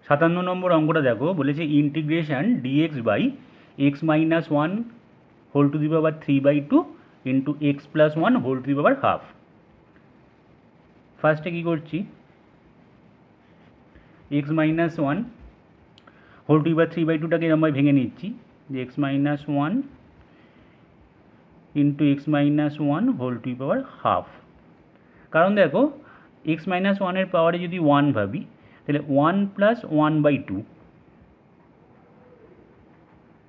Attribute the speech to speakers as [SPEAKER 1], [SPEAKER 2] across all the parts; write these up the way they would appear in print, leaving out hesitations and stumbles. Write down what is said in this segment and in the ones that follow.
[SPEAKER 1] 57 নম্বর অঙ্কটা দেখো, বলেছে integration dx by x minus one whole to the power 3/2 into x plus one whole to the power half. ফার্স্টে কী করছি, x minus one whole to the power 3/2টাকে এরমভাবে ভেঙে নিচ্ছি যে x minus one into x minus one whole to the power half. কারণ দেখো এক্স মাইনাস ওয়ানের পাওয়ারে যদি ওয়ান ভাবি তাহলে 1+1/2,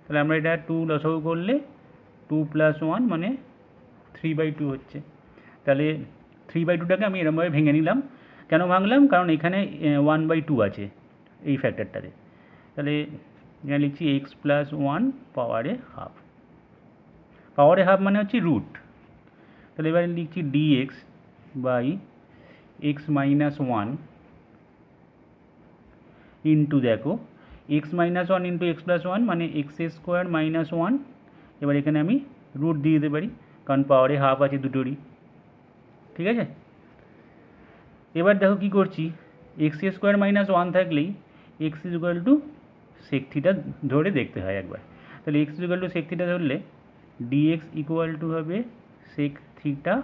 [SPEAKER 1] তাহলে আমরা এটা 2 লসাগু করলে 2+1 মানে 3/2 হচ্ছে। তাহলে 3/2টাকে আমি এরমভাবে ভেঙে নিলাম। কেন ভাঙলাম, কারণ এখানে 1/2 আছে এই ফ্যাক্টরটাতে। তাহলে এখানে লিখছি এক্স প্লাস ওয়ান পাওয়ারে হাফ। পাওয়ারে হাফ মানে হচ্ছে রুট। তাহলে এবারে লিখছি dx by x minus one into দেখো x minus one into x plus one মানে এক্স স্কোয়ার মাইনাস ওয়ান। এবার এখানে আমি রুট দিয়ে দিতে পারি কারণ পাওয়ারে হাফ আছে দুটোরই, ঠিক আছে। এবার দেখো কী করছি, এক্স স্কোয়ার মাইনাস ওয়ান থাকলেই x equal to sec theta ধরে দেখতে হয় একবার। তাহলে x equal to sec theta ধরলে ডিএক্স ইকুয়াল টু হবে sec theta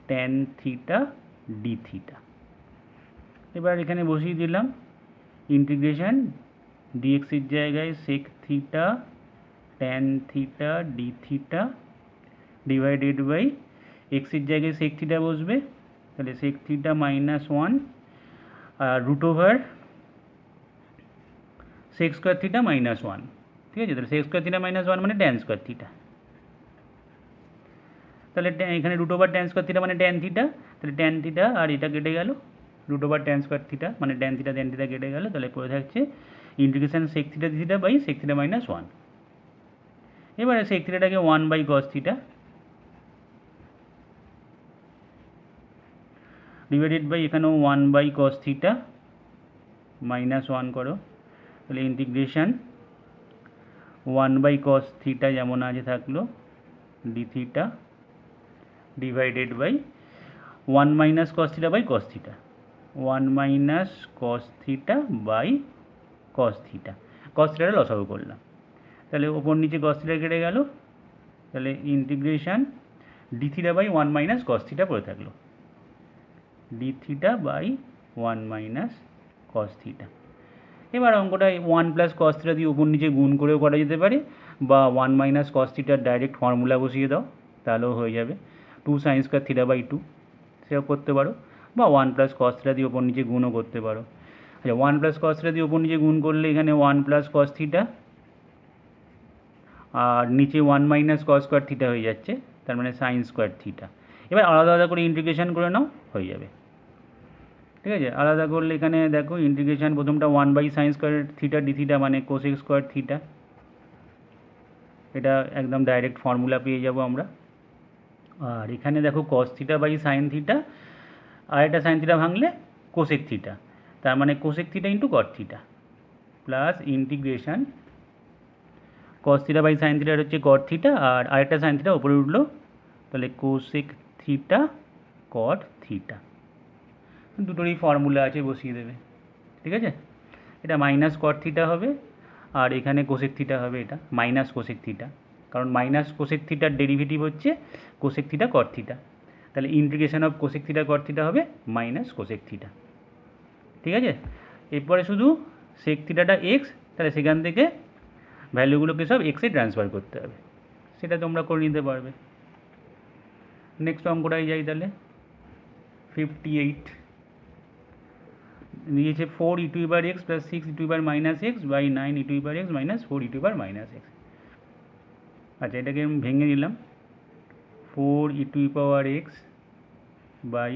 [SPEAKER 1] tan theta d theta. এবার এখানে বসিয়ে দিলাম ইন্টিগ্রেশন ডিএক্সের জায়গায় sec theta tan theta d theta divided by এক্সের জায়গায় সেক থিটা বসবে, তাহলে সেক থিটা মাইনাস ওয়ান আর root over sec square theta minus one, ঠিক আছে। তাহলে sec square theta minus one মানে ট্যান স্কোয়ার থিটা। তাহলে এখানে root over tan square theta মানে ট্যান থিটা, তাহলে ট্যান থিটা আর এটা কেটে গেল, root over tan square theta মানে ট্যান থিটা কেটে গেল। তাহলে পড়ে থাকছে integration sec theta theta by sec theta minus one. এবারে সেক থিটাটাকে 1/cos থিটা ডিভাইডেড বাই এখানেও 1/cos থিটা মাইনাস ওয়ান করো, তাহলে ইন্টিগ্রেশন 1/cos থিটা যেমন আছে থাকলো d theta divided by 1 - cos theta by cos theta, 1 - cos theta by cos theta. cos থিটাটা লসাগু করলাম, তাহলে ওপর নিচে cos থিটা কেটে গেল, তাহলে integration d theta by 1 - cos theta পড়ে থাকলো, d theta by 1 - cos theta. এবার অঙ্কটা 1+cos থিটা দিয়ে উপর নিচে গুণ করেও করা যেতে পারে, বা 1 - cos থিটার ডাইরেক্ট ফর্মুলা বসিয়ে দাও তাহলেও হয়ে যাবে, 2 sin স্কোয়ার থিটা বাই 2 সেও করতে পারো, বা 1+cos থিটা দিয়ে ওপর নিচে গুণও করতে পারো। আচ্ছা 1+cos থিটা দিয়ে ওপর নিচে গুণ করলে এখানে 1+cos থিটা আর নিচে 1 - cos স্কোয়ার থিটা হয়ে যাচ্ছে, তার মানে সাইন স্কোয়ার থিটা। এবার আলাদা আলাদা করে ইন্টিগ্রেশন করে নাও, হয়ে যাবে, ঠিক আছে। আলাদা করলে এখানে দেখো ইন্টিগ্রেশন প্রথমটা 1/sin square theta d theta মানে কোসেক স্কোয়ার থিটা, এটা একদম ডাইরেক্ট ফর্মুলা পেয়ে যাব আমরা। আর এখানে দেখো cos theta by sine theta, আর একটা সাইন থিটা ভাঙলে কোসেক থিটা, তার মানে cosec theta into cot theta plus integration cos theta by sine theta হচ্ছে কট থিটা, আর আরেকটা সাইন থিটা উপরে উঠলো, তাহলে কোসেক থিটা কট থিটা। দুটোরই ফর্মুলা আছে, বসিয়ে দেবে, ঠিক আছে। এটা মাইনাস কট থিটা হবে, আর এখানে কোসেক থিটা হবে, এটা মাইনাস কোসেক থিটা, কারণ মাইনাস কোসেক থিটার ডেরিভেটিভ হচ্ছে কোসেক থিটা কট থিটা, তাহলে integration of cosec theta caught theta হবে মাইনাস কোসেক থিটা, ঠিক আছে। এরপরে শুধু সেক থিটাটা এক্স, তাহলে সেখান থেকে ভ্যালুগুলোকে সব এক্সে ট্রান্সফার করতে হবে, সেটা তোমরা করে নিতে পারবে। নেক্সট অঙ্কটাই যাই তাহলে, 58 দিয়েছে 4e⁻x + 6e⁻−x by 9e⁻x - 4e⁻−x। আচ্ছা এটাকে আমি ভেঙে নিলাম, 4e⁻x by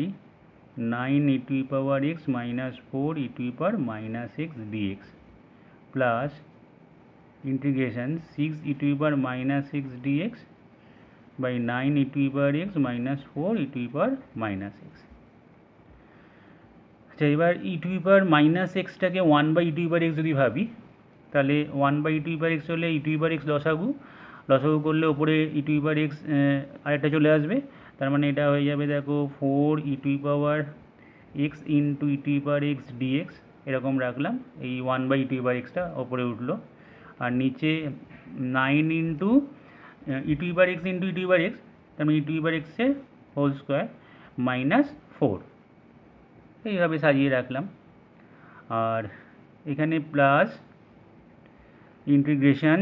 [SPEAKER 1] 9e⁻x - 4e⁻−x dx plus integration 6e⁻−x dx by 9e⁻x - 4e⁻−x। আচ্ছা এবার e⁻−xটাকে 1/e⁻x যদি ভাবি, তাহলে 1/e⁻x হলে e⁻x লসাগু করলে ওপরে e⁻x আরেকটা চলে আসবে, তার মানে এটা হয়ে যাবে দেখো 4e⁻x ইন্টু e⁻x dx এরকম রাখলাম, এই 1/e2/xটা ওপরে উঠলো, আর নিচে 9 ইন্টু e2/x ইন্টু e2/x, তার মানে e2/xের হোল স্কোয়ার মাইনাস 4, এইভাবে সাজিয়ে রাখলাম। আর এখানে প্লাস ইন্টিগ্রেশন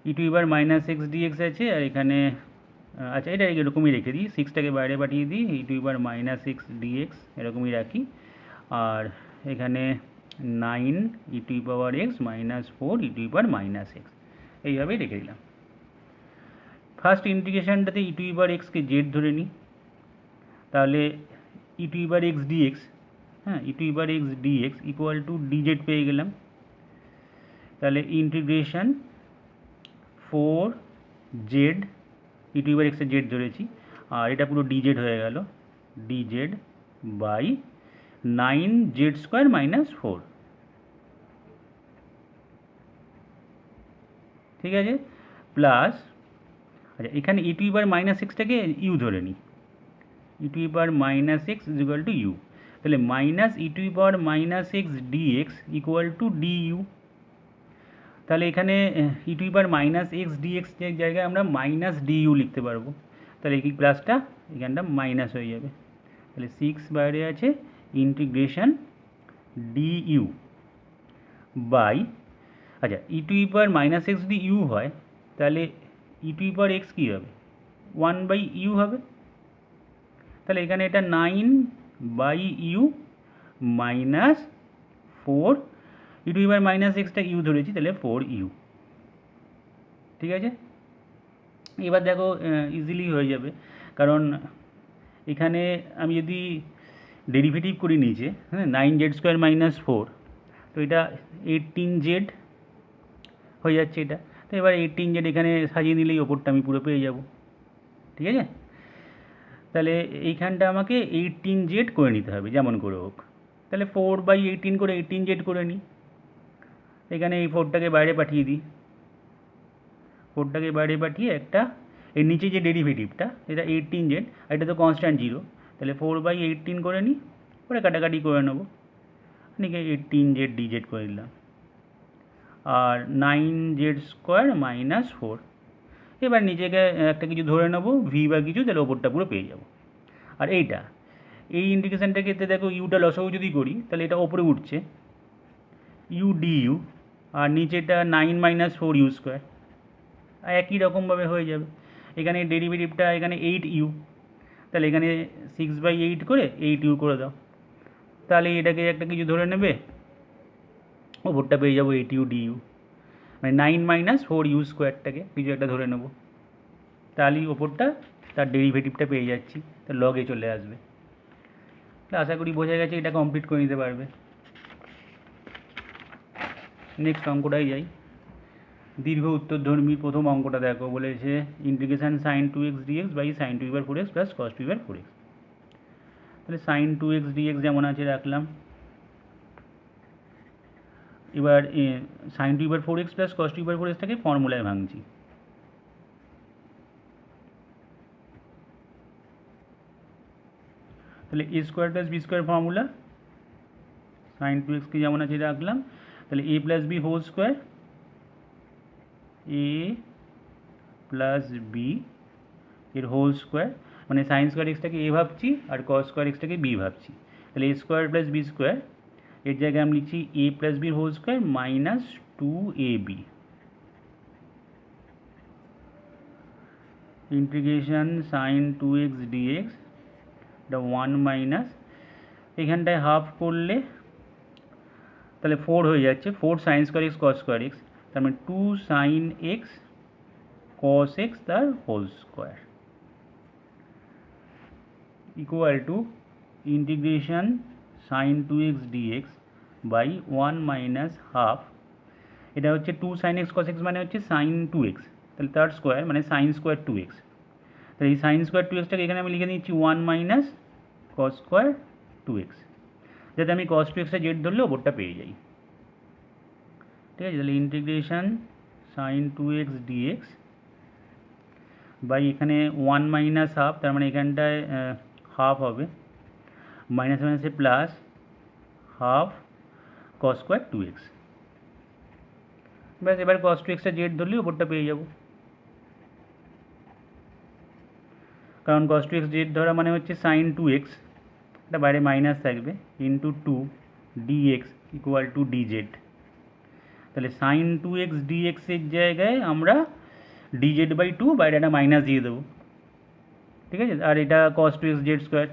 [SPEAKER 1] e2/-x dx আছে, আর এখানে আচ্ছা এটা এরকমই রেখে দিই, 6টাকে বাইরে পাঠিয়ে দিই, e2/-x dx এরকমই রাখি। আর এখানে 9 e2/x মাইনাস 4 e2/-x, এইভাবেই রেখে দিলাম। ফার্স্ট ইন্টিগ্রেশনটাতে e2/xকে জেড ধরে নিই, তাহলে e2/x dx, হ্যাঁ e2/x dx equal to dz পেয়ে গেলাম। তাহলে ইন্টিগ্রেশন 4z, e2/xের জেড ধরেছি, আর এটা পুরো dz হয়ে গেল, dz বাই 9z² মাইনাস 4, ঠিক আছে, প্লাস আচ্ছা এখানে e2/-xটাকে ইউ ধরে নিই, e2/-x ইকুয়াল টু ইউ, তাহলে minus e2/-x dx equal two DU. তাহলে এখানে e2/-x dx এর জায়গায় আমরা মাইনাস ডিইউ লিখতে পারবো, তাহলে এই প্লাসটা এখানটা মাইনাস হয়ে যাবে, তাহলে 6 বাইরে আছে, ইন্টিগ্রেশন ডিইউ বাই, আচ্ছা e2/-x যদি ইউ হয় তাহলে e2/x কী হবে, 1/u হবে, তাহলে এখানে এটা 9/u মাইনাস 4, e2/-xটা ইউ ধরেছি, তাহলে 4u, ঠিক আছে। এবার দেখো ইজিলি হয়ে যাবে, কারণ এখানে আমি যদি ডেরিভেটিভ করি নিচে, হ্যাঁ 9z² মাইনাস 4, তো এটা 18z হয়ে যাচ্ছে এটা, তো এবার 18z এখানে সাজিয়ে নিলেই ওপরটা আমি পুরো পেয়ে যাব, ঠিক আছে। তাহলে এইখানটা আমাকে 18z করে নিতে হবে যেমন করে হোক, তাহলে 4/18 করে 18z করে নিই, এখানে এই 4টাকে বাইরে পাঠিয়ে দিই, 4টাকে বাইরে পাঠিয়ে একটা এর নিচে যে ডেরিভেটিভটা এটা 18z, আর এটা তো কনস্ট্যান্ট 0, তাহলে 4/18 করে নিই, পরে কাটাকাটি করে নেবো, এদিকে 18z dz করে দিলাম, আর 9z² মাইনাস 4, এবার নিজেকে একটা কিছু ধরে নেবো ভি বা কিছু, তাহলে ওপরটা পুরো পেয়ে যাব। আর এইটা এই ইন্টিগ্রেশনটার ক্ষেত্রে দেখো ইউটা লসাগু যদি করি তাহলে এটা ওপরে উঠছে ইউ ডিইউ, আর নিচেটা 9-4u², একই রকমভাবে হয়ে যাবে। এখানে ডেরিভেটিভটা এখানে 8u, তাহলে এখানে 6/8 করে 8u করে দাও, তাহলে এটাকে একটা কিছু ধরে নেবে, ওপরটা পেয়ে যাবো 8u ডিইউ, মানে 9-4u²টাকে কিছু একটা ধরে নেব, তাহলেই ওপরটা তার ডেরিভেটিভটা পেয়ে যাচ্ছি, তার লগে চলে আসবে। তাহলে আশা করি বোঝা গেছে, এটা কমপ্লিট করে নিতে পারবে। নেক্সট অঙ্কটাই যাই, দীর্ঘ উত্তরধর্মী প্রথম অঙ্কটা দেখো, বলেছে integration sin 2x dx by sin 2/4x plus cos 2/4x, তাহলে sin 2x dx যেমন আছে রাখলাম, এবার sin 2/4x প্লাস cos 2/4xটাকে ফর্মুলায় ভাঙছি, তাহলে a square plus b square formula, sin 2xকে যেমন আছে রাখলাম, তাহলে a plus b whole square, a plus b এর হোল স্কোয়ার, মানে সাইন স্কোয়ার এক্সটাকে এ ভাবছি আর কস স্কোয়ার এক্সটাকে বি ভাবছি, তাহলে a square plus b square, এর জায়গায় আমি লিখছি এ প্লাস বির whole square minus 2ab, integration sine 2x dx, এটা 1 মাইনাস, এখানটায় হাফ করলে তাহলে 4 হয়ে যাচ্ছে, 4 sine square x cos square x, তার মানে 2 সাইন এক্স কস এক্স তার whole square equal to integration sine 2x dx by 1 minus half, এটা হচ্ছে 2 সাইন এক্স কস এক্স মানে হচ্ছে সাইন 2x, তাহলে তার স্কোয়ার মানে সাইন স্কোয়ার 2x, তাহলে এই সাইন স্কোয়ার 2xটাকে এখানে আমি লিখে নিচ্ছি 1 মাইনাস কস স্কোয়ার 2x, যাতে আমি কস 2xটা জেড ধরলে ওপরটা পেয়ে যাই, ঠিক আছে। তাহলে integration sine 2x dx by এখানে 1 মাইনাস হাফ, তার মানে এখানটায় হাফ হবে, মাইনাস মাইনাসে plus, half cos square 2x। ব্যাস, এবার কস 2xটা জেড ধরলেই ওপরটা পেয়ে যাবো, কারণ কস 2x জেড ধরা মানে হচ্ছে সাইন 2x, এটা বাইরে মাইনাস থাকবে, into 2 dx equal to dz। তাহলে সাইন 2x dx এর জায়গায় আমরা dz বাই 2 বাইরে একটা মাইনাস দিয়ে দেবো, ঠিক আছে। আর এটা কস 2x জেড স্কোয়ার,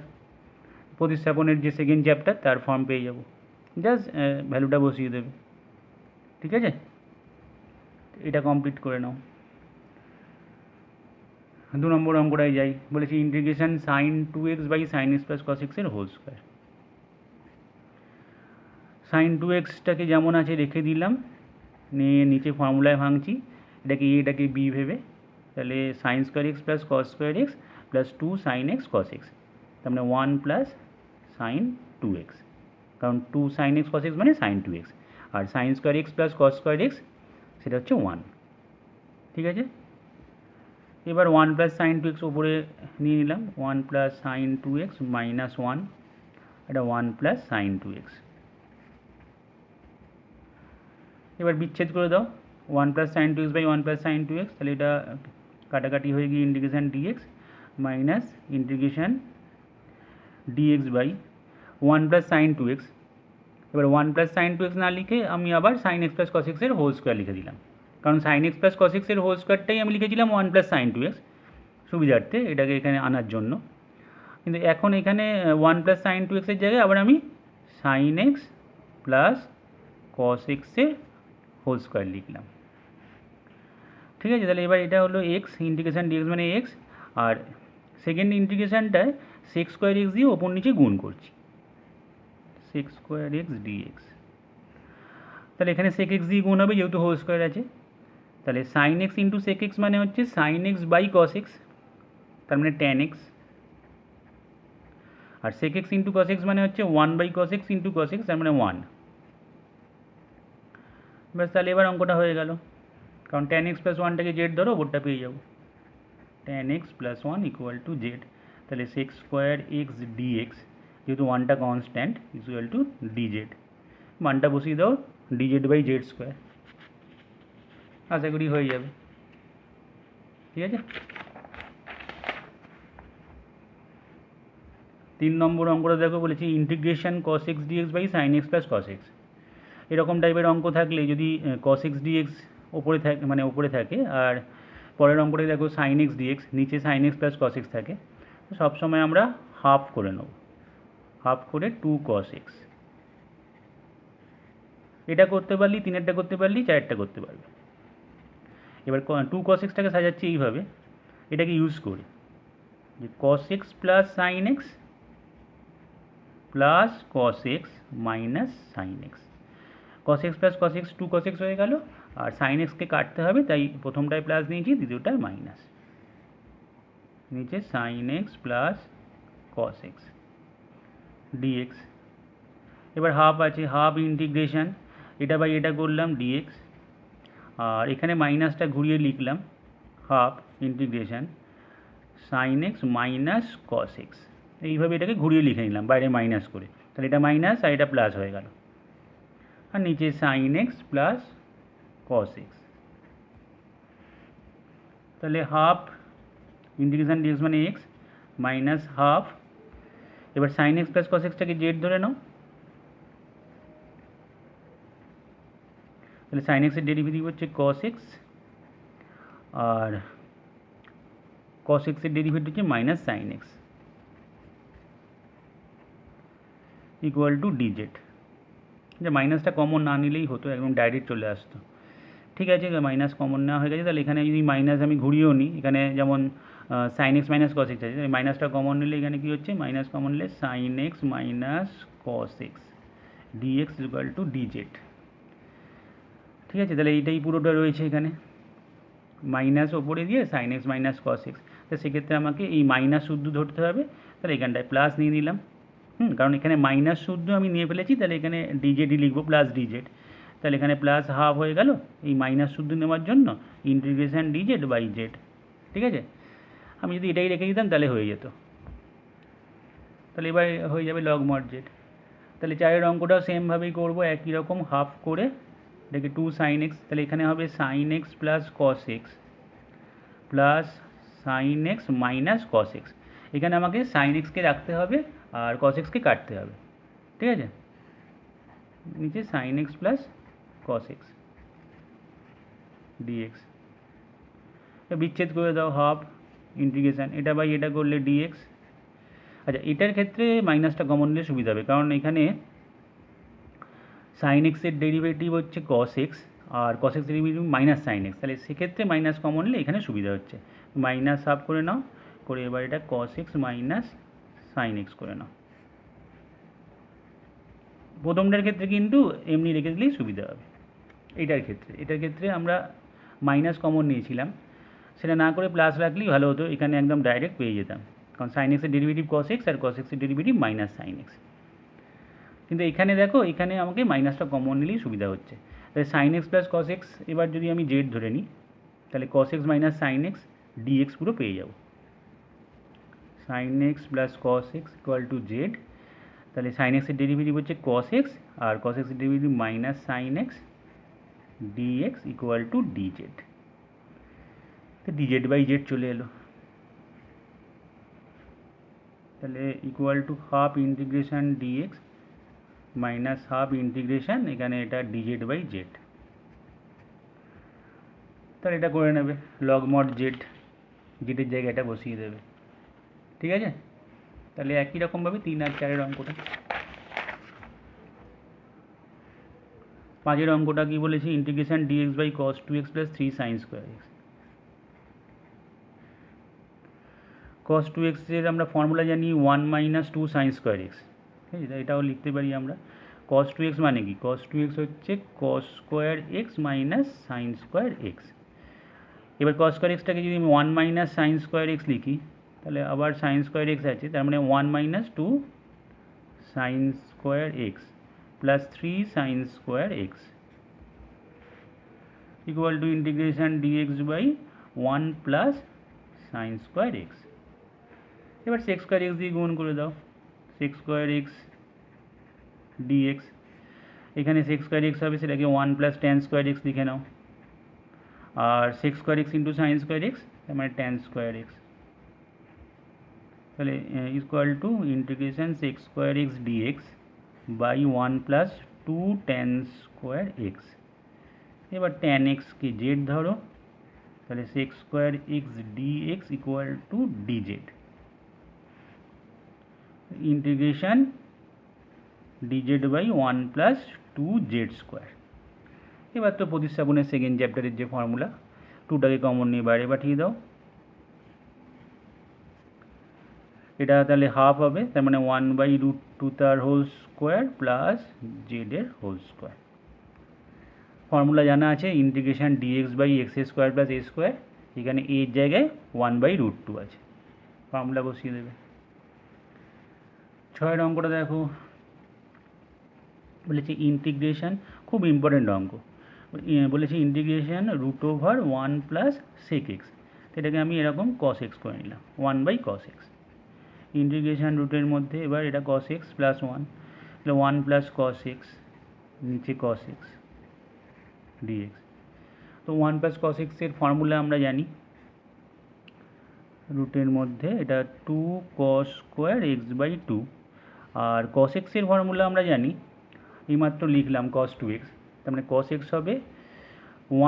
[SPEAKER 1] প্রতিস্থাপনের যে সেকেন্ড চ্যাপ্টার তার ফর্ম পেয়ে যাবো, জাস্ট ভ্যালুটা বসিয়ে দেবে, ঠিক আছে। এটা কমপ্লিট করে নাও। 2 নম্বর অঙ্কটায় যাই, বলেছি integration sine 2x by sine x plus cos এক্সের হোল স্কোয়ার। সাইন 2xটাকে যেমন আছে রেখে দিলাম, নিয়ে নিচে ফর্মুলায় ভাঙছি, এটাকে বি ভেবে, তাহলে sine square x plus cos square x plus 2 sine x cos x, তার মানে 1 প্লাস সাইন 2x, কারণ 2 সাইন এক্স কস এক্স মানে সাইন 2x, আর sine square x plus cos square x সেটা হচ্ছে 1, ঠিক আছে। এবার 1 প্লাস সাইন 2x ওপরে নিয়ে নিলাম, 1 প্লাস সাইন 2x মাইনাস 1, এটা 1 প্লাস সাইন 2x। এবার বিচ্ছেদ করে দাও, 1 plus sine 2x by 1 plus sine 2x, তাহলে এটা কাটাকাটি হয়ে গিয়ে integration dx minus integration dx by 1 plus sine 2x। এবার 1 প্লাস সাইন 2x না লিখে আমি আবার সাইন এক্স প্লাস কস এক্সের হোল স্কোয়ার লিখে দিলাম, কারণ সাইন এক্স প্লাস কস এক্সের হোল স্কোয়ারটাই আমি লিখেছিলাম 1 প্লাস সাইন 2x সুবিধার্থে, এটাকে এখানে আনার জন্য। কিন্তু এখন এখানে 1 প্লাস সাইন 2x এর জায়গায় আবার আমি সাইন এক্স প্লাস কস এক্সের হোল স্কোয়ার লিখলাম, ঠিক আছে। তাহলে এবার এটা হলো এক্স, ইন্টিগ্রেশন ডিএক্স মানে এক্স, আর সেকেন্ড ইন্টিগ্রেশনটায় সেক স্কোয়ার এক্স দিয়ে ওপর নিচে গুণ করছি, সেক স্কোয়ার এক্স ডিএক্স। তাহলে এখানে সেক এক্স দিয়ে গুণ হবে যেহেতু হোল স্কোয়ার আছে, তাহলে sine x into sec x মানে হচ্ছে sine x by cos x, তার মানে ট্যান এক্স, আর sec x into cos x মানে হচ্ছে 1 by cos x into cos x, তার মানে 1। ব্যাস, তাহলে এবার অঙ্কটা হয়ে গেল, কারণ ট্যান এক্স প্লাস 1টাকে জেড ধরো, ওপরটা পেয়ে যাবো, tan x plus 1 equal to Z. তাহলে সেক স্কোয়ার এক্স ডিএক্স, যেহেতু 1টা কনস্ট্যান্ট, ইকুয়াল টু ডিজেড, মানটা বসিয়ে দাও ডিজেড বাই জেড স্কোয়ার, আশা করি হয়ে যাবে, ঠিক আছে। 3 নম্বর অঙ্কটা দেখো, বলেছি integration cos x dx by sine x plus cos x. এরকম টাইপের অঙ্ক থাকলে যদি কস এক্স ডিএক্স ওপরে থাকে, মানে ওপরে থাকে, আর পরের অঙ্কটাই দেখো সাইন এক্স ডিএক্স, নিচে sine x plus cos x থাকে, তো সবসময় আমরা হাফ করে নেব, হাফ করে 2 কস এক্স। এটা করতে পারলি, 3টা করতে পারলি, 4টা করতে পারবে। এবার 2 কস এক্সটাকে সাজাচ্ছি এইভাবে, এটাকে ইউজ করি যে cos x plus sine x plus cos x minus sine x, cos x plus cos x 2 cos x হয়ে গেল, আর সাইন এক্সকে কাটতে হবে, তাই প্রথমটায় প্লাস নিয়েছি, দ্বিতীয়টায় মাইনাস, নিচে sine x plus cos x dx. এবার হাফ আছে, হাফ ইন্টিগ্রেশন এটা বাই এটা করলাম ডিএক্স, আর এখানে মাইনাসটা ঘুরিয়ে লিখলাম half integration sine x minus cos x, এইভাবে এটাকে ঘুরিয়ে লিখে নিলাম বাইরে মাইনাস করে, তাহলে এটা মাইনাস আর এটা প্লাস হয়ে গেল, আর নিচে sine x plus cos x. তাহলে হাফ ইন্টিগ্রেশন ডিএক্স মানে এক্স মাইনাস হাফ, এবার সাইন এক্স প্লাস কস এক্সটাকে জেড ধরে নাও, তাহলে সাইন এক্সের ডেরিভেটিভ হচ্ছে কস এক্স, আর কস এক্সের ডেরিভেটিভ হচ্ছে minus sine x equal to DZ. যে মাইনাসটা কমন না নিলেই হতো, একদম ডাইরেক্ট চলে আসতো, ঠিক আছে। মাইনাস কমন নেওয়া হয়ে গেছে, তাহলে এখানে যদি মাইনাস আমি ঘুরিয়েও নিই, এখানে যেমন sine x minus cos x আছে, মাইনাসটা কমন নিলে এখানে কী হচ্ছে, মাইনাস কমন নিলে sine x minus cos x dx equal to dz, ঠিক আছে। তাহলে এইটাই পুরোটা রয়েছে এখানে, মাইনাস ওপরে দিয়ে sine x minus cos x, তো সেক্ষেত্রে আমাকে এই মাইনাস শুদ্ধ ধরতে হবে, তাহলে এখানটায় প্লাস নিয়ে নিলাম, কারণ এখানে মাইনাস শুদ্ধ আমি নিয়ে ফেলেছি, তাহলে এখানে ডিজেডই লিখবো, প্লাস ডিজেড, তাহলে এখানে প্লাস হাফ হয়ে গেল এই মাইনাস শুদ্ধ নেওয়ার জন্য, ইন্টিগ্রেশন ডিজেড বাই জেড, ঠিক আছে। আমি যদি এটাই রেখে দিতাম তাহলে হয়ে যেত, তাহলে এবার হয়ে যাবে লগ মড জেড। তাহলে 4 অঙ্কটাও সেমভাবেই করবো, একই রকম হাফ করে এটাকে 2 sin x, তাহলে এখানে হবে sin x plus cos x plus sin x minus cos x। এখানে আমাকে sin x কে রাখতে হবে আর cos x কে কাটতে হবে, ঠিক আছে। নিচে sin x plus cos x dx, বিচ্ছেদ করে দাও, হাফ ইন্টিগ্রেশন এটা বাই এটা করলে dx। আচ্ছা, এটার ক্ষেত্রে মাইনাসটা কমন নিলে সুবিধা হবে, কারণ এখানে sin x এর ডেরিভেটিভ হচ্ছে cos x আর cos x derivative minus sin x, তাহলে সেক্ষেত্রে মাইনাস কমন নিলে এখানে সুবিধা হচ্ছে। মাইনাস হাফ করে নাও, করে এবার এটা cos x minus sin x করে নাও। প্রথমটার ক্ষেত্রে কিন্তু এমনি রেখে দিলেই সুবিধা হবে। এটার ক্ষেত্রে আমরা মাইনাস কমন নিয়েছিলাম, সেটা না করে প্লাস রাখলেই ভালো হতো, এখানে একদম ডাইরেক্ট পেয়ে যেতাম, কারণ sin x এর ডেরিভেটিভ cos x আর cos x এর ডেরিভেটিভ মাইনাস sin x। কিন্তু এখানে দেখো, এখানে আমাকে মাইনাসটা কমন নিলেই সুবিধা হচ্ছে। তাহলে sin x plus cos x, এবার যদি আমি জেড ধরে নিই তাহলে cos x minus sin x dx পুরো পেয়ে যাব। sin x plus cos x equal to Z, তাহলে sin x এর ডেরিভেটিভ হচ্ছে cos x আর cos x এর derivative minus sin x dx equal to dz। তো dz বাই জেড চলে এলো, তাহলে equal to half integration dx minus half integration এখানে এটা dz বাই জেড। তাহলে এটা করে নেবে লগ মড জেড, জেডের জায়গায় এটা বসিয়ে দেবে, ঠিক আছে। তাহলে একই রকমভাবে 3 আর 4 অঙ্কটা। 5 অঙ্কটা কি বলেছি, integration dx by cos 2x plus 3 sin square x। cos 2x এর আমরা ফর্মুলা জানি 1 মাইনাস 2 sin স্কোয়ার x, ঠিক আছে। এটাও লিখতে পারি আমরা। cos 2x মানে কি, cos 2x হচ্ছে cos square x minus sin square x। এবার cos স্কোয়ার এক্সটাকে যদি আমি 1 মাইনাস sin স্কোয়ার x লিখি, তাহলে আবার sin স্কোয়ার x আছে, তার মানে 1 minus 2 sin square x plus 3 sin square x equal to integration dx by 1 plus sin square x। এবার sec স্কোয়ার x দিয়ে গুণ করে দাও, sec স্কোয়ার x dx। এখানে sec স্কোয়ার x হবে, সেটাকে 1 প্লাস tan স্কোয়ার x লিখে নাও, আর sec square x into sin square x তার মানে tan স্কোয়ার x। তাহলে equal to integration sec square x dx by 1 plus 2 tan square x। এবার tan x কে z ধরো, তাহলে sec square x dx equal to dz integration dz by 1 plus 2z square. এবার তো প্রতিস্থাপনের second চ্যাপ্টারের যে ফর্মুলা, 2টাকে কমন নিয়ে বাইরে পাঠিয়ে দাও, এটা তাহলে হাফ হবে, তার মানে 1 বাই রুট 2 তার হোল স্কোয়ার প্লাস জেড এর হোল স্কোয়ার। ফর্মুলা জানা আছে, integration dx by x square plus a square, এখানে এর জায়গায় 1 বাই রুট 2 আছে, ফর্মুলা বসিয়ে দেবে। 6 অঙ্কটা দেখো, বলেছে ইন্টিগ্রেশন, খুব ইম্পর্টেন্ট অঙ্ক, বলেছে integration root over 1 plus sec x, এটাকে আমি এরকম cos x করে নিলাম 1 বাই cos x। ইন্টিগ্রেশন রুটের মধ্যে এবার এটা cos x প্লাস 1, তাহলে 1 প্লাস cos x নিচে cos x dx। তো 1 প্লাস cos x এর ফর্মুলা আমরা জানি, রুটের মধ্যে এটা 2 cos স্কোয়ার x বাই 2, আর cos x এর ফর্মুলা আমরা জানি, এইমাত্র লিখলাম cos 2x, তার মানে cos x হবে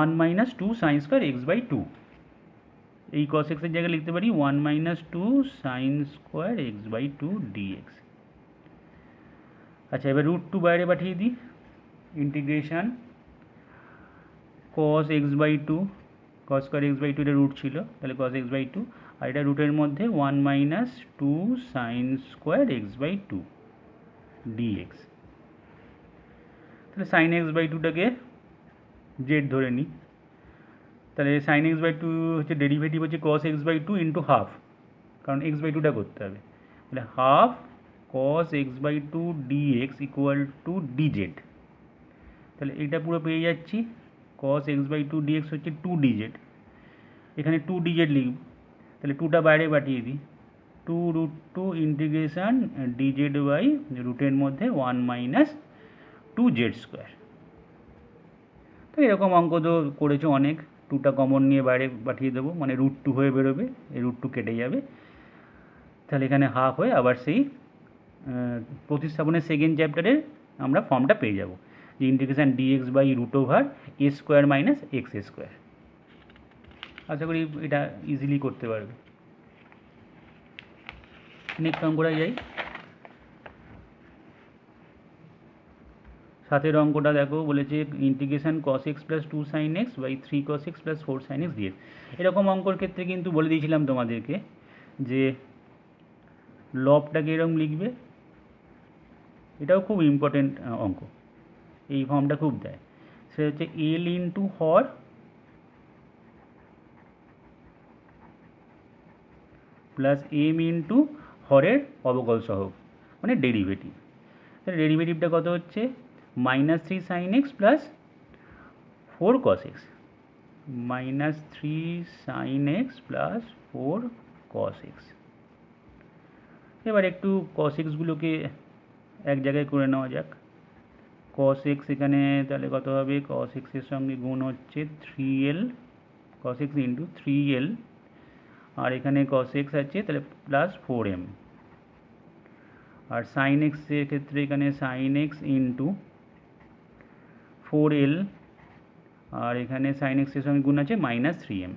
[SPEAKER 1] 1 minus 2 sin square x by 2। এই cos x এর জায়গায় লিখতে পারি 1 minus 2 sin square x by 2 dx। আচ্ছা, এবার রুট 2 বাইরে পাঠিয়ে দিই, integration cos x by 2, cos square x by 2 এটা রুট ছিল, তাহলে cos x বাই 2, আর এটা রুটের মধ্যে 1 minus 2 sin square x by 2 dx। তাহলে sin x বাই 2টাকে জেড ধরে নিই, তাহলে sin x বাই 2 হচ্ছে ডেরিভেটিভ হচ্ছে cos x by 2 into half, কারণ x বাই 2টা করতে হবে, তাহলে half cos x by 2 dx equal to dz। তাহলে এটা পুরো পেয়ে যাচ্ছি, cos x বাই 2 dx হচ্ছে 2 dz, এখানে 2 dz লিখব, তাহলে 2টা বাইরে পাঠিয়ে দিই, 2√2 ইন্টিগ্রেশন dz বাই রুটের মধ্যে 1 মাইনাস 2z²। তো এরকম অঙ্ক তো করেছো অনেক। 2টা কমন নিয়ে বাইরে পাঠিয়ে দেবো, মানে √2 হয়ে বেরোবে, এই √2 কেটে যাবে, তাহলে এখানে হাফ হয়ে আবার সেই প্রতিস্থাপনের সেকেন্ড চ্যাপ্টারের আমরা ফর্মটা পেয়ে যাব, যে integration dx by √a² minus x²। আশা করি এটা ইজিলি করতে পারবে। নেক্সট অঙ্কটা যাই। সাথের অঙ্কটা দেখো, বলেছে integration cos x plus 2 sin x by 3 cos x plus 4 sin x dx। এরকম অঙ্কর ক্ষেত্রে কিন্তু বলে দিয়েছিলাম তোমাদেরকে যে লবটাকে এরকম লিখবে, এটাও খুব ইম্পর্টেন্ট অঙ্ক, এই ফর্মটা খুব দেয়। সেটা হচ্ছে এল ইন্টু হর প্লাস এম ইন্টু হরের অবকল সহগ, মানে ডেরিভেটিভ। তাহলে ডেরিভেটিভটা কত হচ্ছে -3 sin x plus 4 cos x, -3 sin x plus 4 cos x। এবার একটু cos x গুলোকে এক জায়গায় করে নেওয়া যাক। cos x এখানে তাহলে কত হবে, cos x এর সঙ্গে গুণ হচ্ছে 3l, cos x into 3l, আর এখানে cos x আছে তাহলে প্লাস 4m, আর sin x এর ক্ষেত্রে এখানে sin x ইন্টু 4l, আর এখানে sin x এর সঙ্গে গুণ আছে -3m।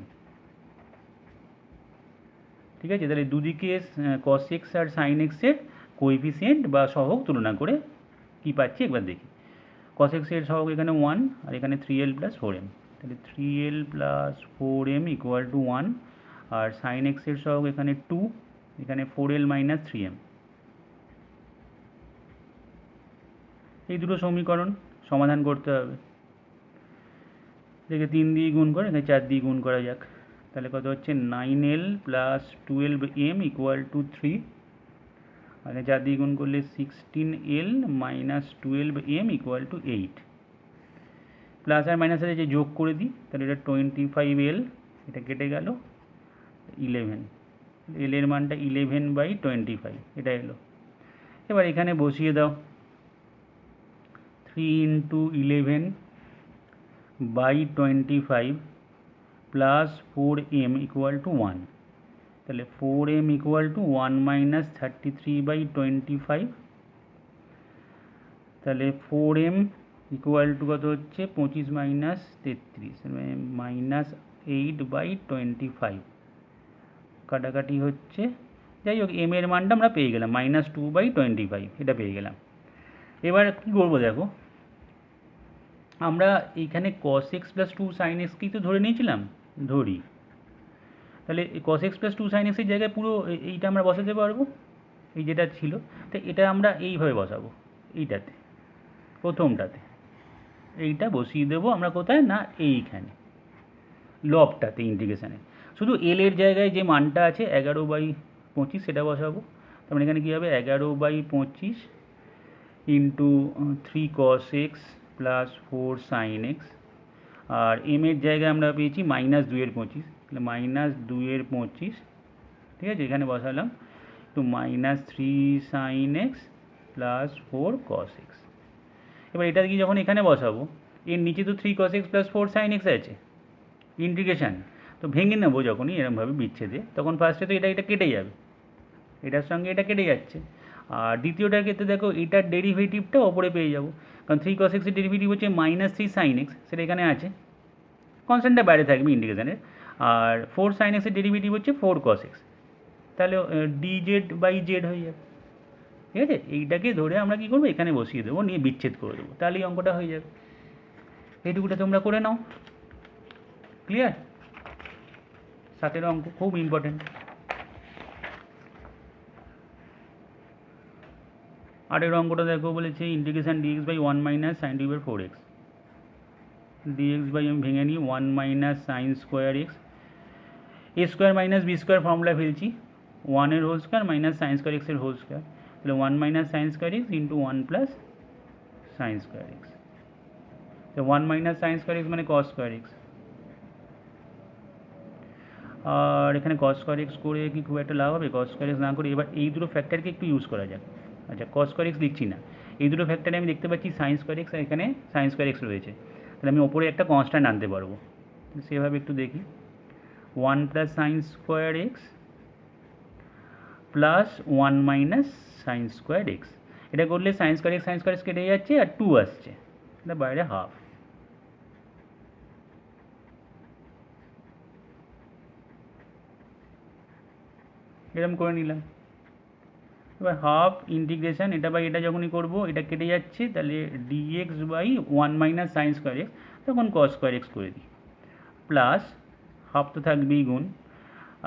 [SPEAKER 1] ঠিক আছে, তাহলে দুদিকে cos x আর sin x এর কোএফিসিয়েন্ট বা সহগ তুলনা করে কি পাচ্ছি একবার দেখি। cos x এর সহগ এখানে 1 আর এখানে 3l প্লাস 4m, তাহলে 3l plus 4m equal to 1, আর sin x এর সহগ এখানে 2, এখানে 4l মাইনাস 3m। এই দুটো সমীকরণ সমাধান করতে হবে। দেখে 3 দিয়ে গুণ করে এখানে 4 দিয়ে গুণ করা যাক, তাহলে কত হচ্ছে 9l plus 12m equal two 3, আর 4 দিয়ে গুণ করলে 16l minus 12m equal to 8। Plus আর মাইনাসের যে যোগ করে দিই, তাহলে এটা 25l, এটা কেটে গেল 11, l এর মানটা 11/25 এটা এলো। এবার এখানে বসিয়ে দাও, 3 into 11/25 plus 4m equal to 1, তাহলে 4m ইকুয়াল টু 1 মাইনাস 33/25, তাহলে 4m ইকুয়াল টু কত হচ্ছে 25 মাইনাস 33 মাইনাস 8/25, কাটাকাটি হচ্ছে। যাই হোক, এম এর মানটা আমরা পেয়ে গেলাম -2/25, এটা পেয়ে গেলাম। এবার কী করবো দেখো, আমরা এইখানে cos x plus 2 sin x কি তো ধরে নিয়েছিলাম, ধরি, তাহলে cos x plus 2 sin x এর জায়গায় পুরো এইটা আমরা বসাতে পারবো, এই যেটা ছিল, তো এটা আমরা এইভাবে বসাবো, এইটাতে প্রথমটাতে এইটা বসিয়ে দেবো আমরা কোথায় না এইখানে লবটাতে ইন্টিগ্রেশানে, শুধু এল এর জায়গায় যে মানটা আছে 11/25 সেটা বসাবো। তার মানে এখানে কী হবে 11/25 into 3 cos x plus 4 sin x, আর এম এর জায়গায় আমরা পেয়েছি -2/25, তাহলে -2/25, ঠিক আছে, এখানে বসালাম তো -3 sin x plus 4 cos x। এবার এটা কি যখন এখানে বসাবো, এর নিচে তো 3 cos x plus 4 sin x আছে, ইন্টিগ্রেশান তো ভেঙে নেবো যখনই এরমভাবে বিচ্ছেদে, তখন ফার্স্টে তো এটা কেটে যাবে, এটার সঙ্গে এটা কেটে যাচ্ছে, আর দ্বিতীয়টার ক্ষেত্রে দেখো এটার ডেরিভেটিভটা ওপরে পেয়ে যাবো, কারণ 3 cos x এর ডেরিভেটিভ হচ্ছে -3 sin x, সেটা এখানে আছে, কনস্ট্যান্টটা বাইরে থাকবে ইন্টিগ্রেশানের, আর 4 sin x এর ডেরিভেটিভ হচ্ছে 4 cos x, তাহলে dz/z হয়ে যাবে। ঠিক আছে, এইটাকে ধরে আমরা কী করবো, এখানে বসিয়ে দেবো, নিয়ে বিচ্ছেদ করে দেবো, তাহলেই অঙ্কটা হয়ে যাবে। এইটুকুটা তোমরা করে নাও, ক্লিয়ার। সাতের অঙ্ক খুব ইম্পর্টেন্ট। আটের অঙ্কটা দেখো, বলেছে integration dx/1 minus sine 2/4x, dx/ আমি ভেঙে নিই 1 minus sine square x, a square minus b square formula ফেলছি, 1 এর whole square minus sine square এক্সের হোল স্কোয়ার, তাহলে 1 minus sine square x into 1 plus sine square x, তো 1 minus sine square x মানে কস square x, আর এখানে cos square x করে কি খুব একটা লাভ হবে? কস স্কোয়ার এক্স না করে এবার এই দুটো ফ্যাক্টরকে একটু ইউজ করা যাক। আচ্ছা, কস স্কোয়ার এক্স লিখছি না, এই দুটো ফ্যাক্টরে আমি দেখতে পাচ্ছি সাইন স্কোয়ার এক্স আর এখানে সাইন স্কোয়ার এক্স রয়েছে, তাহলে আমি ওপরে একটা কনস্ট্যান্ট আনতে পারবো। সেভাবে একটু দেখি, 1 plus sine square x plus 1 minus sine square x, এটা করলে সাইন স্কোয়ার এক্স কেটে যাচ্ছে আর 2 আসছে, এটা বাইরে হাফ। এরকম করে নিলাম। এবার হাফ ইন্টিগ্রেশন এটা বাই এটা যখনই করবো এটা কেটে যাচ্ছে, তাহলে dx by 1 minus sine square x, তখন কস স্কোয়ার এক্স করে দিই, প্লাস হাফ তো থাকবেই গুণ,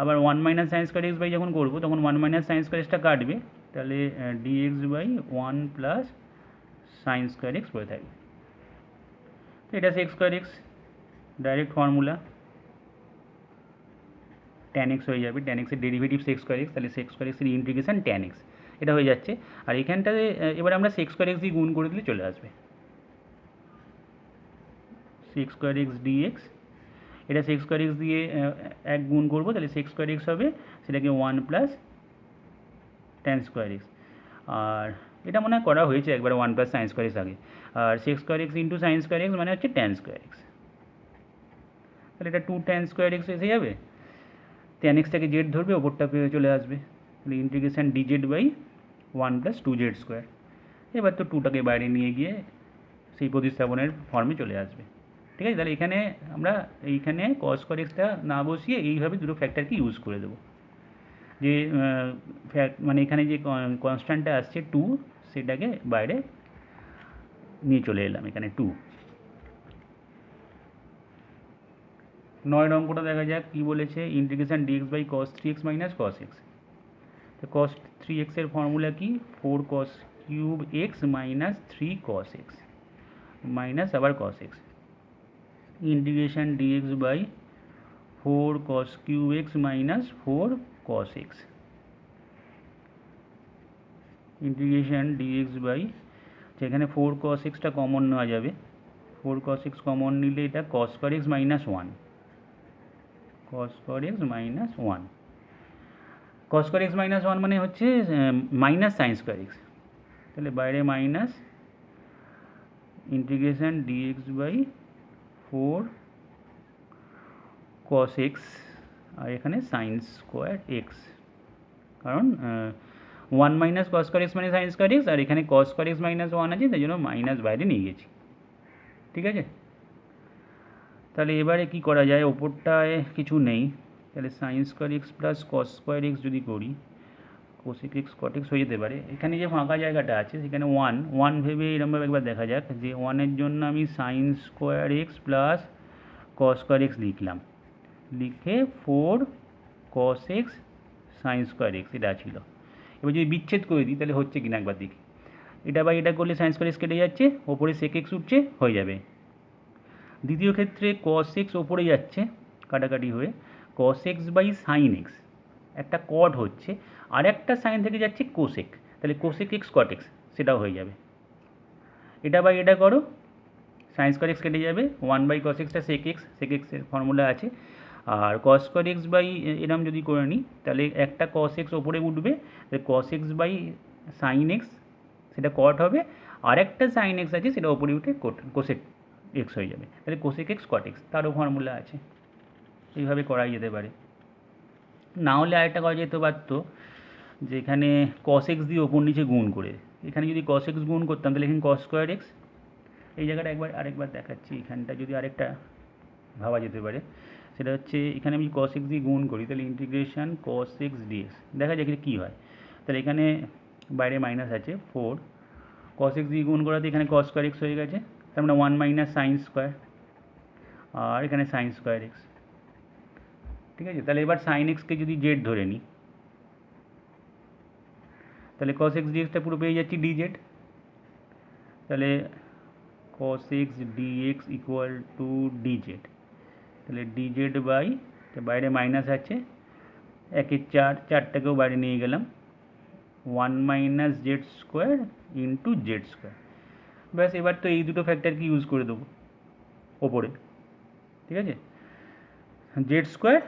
[SPEAKER 1] আবার 1 minus sine square x by যখন করবো তখন 1 মাইনাস সাইন স্কোয়ার এক্সটা কাটবে, তাহলে dx by 1 plus sine square x পড়ে থাকবে। তো এটা sec square x, direct formula tan x হয়ে যাবে, ট্যান এক্সের ডেরিভেটিভ সেক্স স্কোয়ার এক্স, তাহলে সেক্স স্কোয়ার এক্সের ইন্টিগ্রেশন ট্যান এক্স, এটা হয়ে যাচ্ছে। আর এখানটাতে এবার আমরা সেক্স স্কোয়ার এক্স দিয়ে গুণ করে দিলে চলে আসবে, সেক্স স্কোয়ার এক্স ডিএক্স, এটা সেক্স স্কোয়ার এক্স দিয়ে এক গুণ করবো, তাহলে সেক্স স্কোয়ার এক্স হবে সেটাকে 1 প্লাস ট্যান স্কোয়ার এক্স, আর এটা মনে হয় করা হয়েছে একবার 1 প্লাস সাইন স্কোয়ার এক্স আগে, আর sec x square x into sine square x মানে হচ্ছে ট্যান স্কোয়ার এক্স, তাহলে এটা 2 ট্যান স্কোয়ার এক্স এসে যাবে, ট্যান এক্সটাকে জেড ধরবে, ওপরটা পেয়ে চলে আসবে, তাহলে integration dz by 1 plus 2z square. এবার তো 2টাকে বাইরে নিয়ে গিয়ে সেই প্রতিস্থাপনের ফর্মে চলে আসবে। ঠিক আছে, তাহলে এখানে আমরা এইখানে কস স্কোয়ার এক্সটা না বসিয়ে এইভাবে দুটো ফ্যাক্টরকে ইউজ করে দেবো, যে মানে এখানে যে কনস্ট্যান্টটা আসছে 2 সেটাকে বাইরে নিয়ে চলে এলাম, এখানে 2। 9 অঙ্কটা দেখা যাক কী বলেছে, integration dx by cos 3x minus cos x. তো কস 3x এর ফর্মুলা কি? 4 cos cube x minus 3 cos x minus আবার cos x, integration dx by 4 cos cube x minus 4 cos x, integration dx by, যেখানে 4 কস extra common নেওয়া যাবে, 4 cos x common নিলে এটা cos square x minus 1, cos square x minus 1, cos square x minus 1 মানে হচ্ছে minus sine square x, তাহলে বাইরে minus integration dx by 4 cos x, আর এখানে সাইন স্কোয়ার এক্স, কারণ 1 মাইনাস কস স্কোয়ার এক্স মানে সাইন স্কোয়ার এক্স, আর এখানে কস স্কোয়ার এক্স মাইনাস 1 আছে, তাই জন্য মাইনাস বাইরে নিয়ে গেছি। ঠিক আছে, তাহলে এবারে কি করা যায়, ওপরটায় কিছু নেই, তাহলে sine square x plus cos square x যদি করি, কোসেক এক্স কট এক্স হয়ে যেতে পারে, এখানে যে ফাঁকা জায়গাটা আছে সেখানে 1 ভেবে এরকমভাবে একবার দেখা যাক, যে 1-এর জন্য আমি sign square x plus cos square x লিখলাম, লিখে 4 cos x sign square x এটা ছিল। এবার যদি বিচ্ছেদ করে দিই তাহলে হচ্ছে কিনা একবার দেখি, এটা বা এটা করলে সাইন স্কোয়ার এক্স কেটে যাচ্ছে, ওপরে সেক এক্স উঠছে, হয়ে যাবে। দ্বিতীয় ক্ষেত্রে কস এক্স ওপরে যাচ্ছে কাটাকাটি হয়ে, cos x by sine x, একটা কট হচ্ছে, আর একটা সাইন থেকে যাচ্ছে কোসেক, তাহলে কোসেক এক্স কট এক্স সেটাও হয়ে যাবে। এটা বাই এটা করো, সাইন স্কোয়ার এক্স কেটে যাবে, 1 বাই কস এক্সটা সেক এক্সের ফর্মুলা আছে, আর কস স্কোয়ার এক্স বাই এরম যদি করে নিই তাহলে একটা কস এক্স ওপরে উঠবে, তাহলে cos x by sine x সেটা কট হবে, আর একটা সাইন এক্স আছে সেটা ওপরে উঠে কোসেক এক্স হয়ে যাবে, তাহলে কোসেক এক্স কট এক্স তারও ফর্মুলা আছে, এইভাবে করাই যেতে পারে। না হলে আরেকটা করা যেতে পারতো, যে এখানে কস এক্স দিয়ে ওপর নিচে গুণ করে, এখানে যদি কস এক্স গুণ করতাম তাহলে এখানে কস স্কোয়ার এক্স, এই জায়গাটা আরেকবার দেখাচ্ছি, এখানটা যদি আরেকটা ভাবা যেতে পারে, সেটা হচ্ছে এখানে আমি কস এক্স দিয়ে গুণ করি, তাহলে ইন্টিগ্রেশন কস এক্স ডিএক্স, দেখা যাক কী হয়। তাহলে এখানে বাইরে মাইনাস আছে 4, কস এক্স দিয়ে গুণ করাতে এখানে কস স্কোয়ার এক্স হয়ে গেছে, তার মানে 1 মাইনাস সাইন স্কোয়ার, আর এখানে সাইন স্কোয়ার এক্স। ঠিক আছে, তাহলে এবার সাইন এক্সকে যদি জেড ধরে নিই, তাহলে কস এক্স ডিএক্সটা পুরো পেয়ে যাচ্ছি ডিজেড, তাহলে cos x dx equal to dz, তাহলে ডিজেড বাই, বাইরে মাইনাস আছে, 1-4, 4টাকেও বাইরে নিয়ে গেলাম, 1 minus z square into z square. ব্যাস, এবার তো এই দুটো ফ্যাক্টরকে ইউজ করে দেবো ওপরে। ঠিক আছে, z square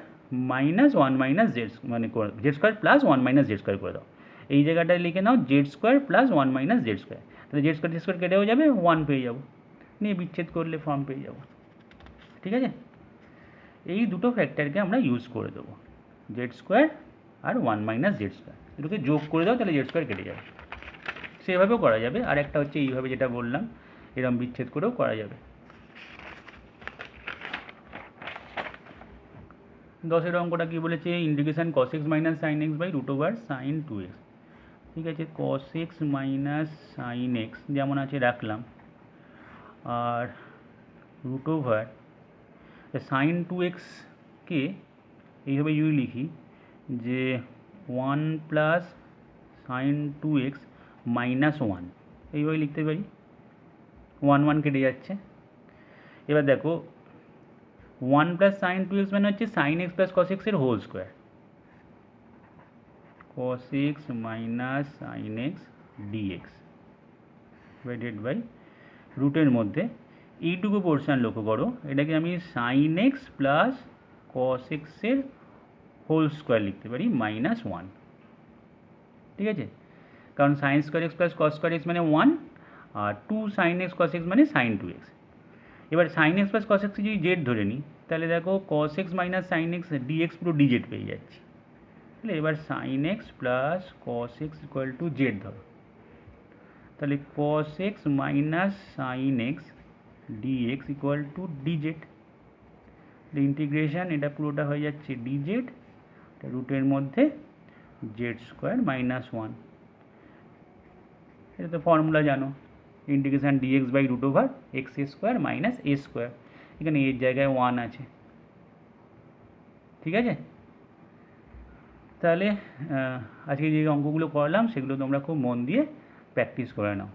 [SPEAKER 1] minus one minus z মানে z square plus one minus z square করে দাও। এই জায়গাটায় লিখে নাও z square plus one minus z square, তাহলে জেড স্কোয়ার কেটেও যাবে, ওয়ান পেয়ে যাবো, নিয়ে বিচ্ছেদ করলে ফর্ম পেয়ে যাবো। ঠিক আছে, এই দুটো ফ্যাক্টরকে আমরা ইউজ করে দেবো, জেড স্কোয়ার আর ওয়ান মাইনাস জেড স্কোয়ার, দুটোকে যোগ করে দাও, তাহলে জেড স্কোয়ার কেটে যাবে। সেভাবেও করা যাবে, আর একটা হচ্ছে এইভাবে যেটা বললাম, এরকম বিচ্ছেদ করেও করা যাবে। 10 অঙ্কটা কী বলেছে, integration cos x minus sine x by root over sine 2x। ঠিক আছে, cos x minus sine x যেমন আছে রাখলাম, আর রুট ওভার সাইন 2xকে এইভাবে যদি লিখি যে 1 প্লাস সাইন 2x মাইনাস 1, এইভাবে লিখতে পারি, 1 কেটে যাচ্ছে। এবার দেখো 1 প্লাস সাইন 2x মানে হচ্ছে সাইন এক্স প্লাস কস এক্সের whole square, cos x minus sine x dx divided by রুটের মধ্যে এইটুকু পোর্শন লক্ষ্য করো, এটাকে আমি সাইন এক্স প্লাস কস এক্সের হোল স্কোয়ার লিখতে পারি মাইনাস 1। ঠিক আছে, কারণ sine square x plus cos square x মানে 1, আর 2 সাইন এক্স কস এক্স মানে সাইন 2x। এবার sine x plus cos x যদি জেড ধরে নিই, তাহলে দেখো cos x minus sine x dx পুরো ডিজেড পেয়ে যাচ্ছি। তাহলে এবার sine x plus cos x equal to z ধরো, তাহলে cos x minus sine x dx equal to dz, integration এটা পুরোটা হয়ে যাচ্ছে ডিজেড, রুটের মধ্যে জেড স্কোয়ার মাইনাস 1। এটা তো ফর্মুলা জানো, integration dx by root over x square minus a square, এখানে এর জায়গায় 1 আছে। ঠিক আছে, তাহলে আজকে যে অঙ্কগুলো করলাম সেগুলো তোমরা খুব মন দিয়ে প্র্যাকটিস করে নাও।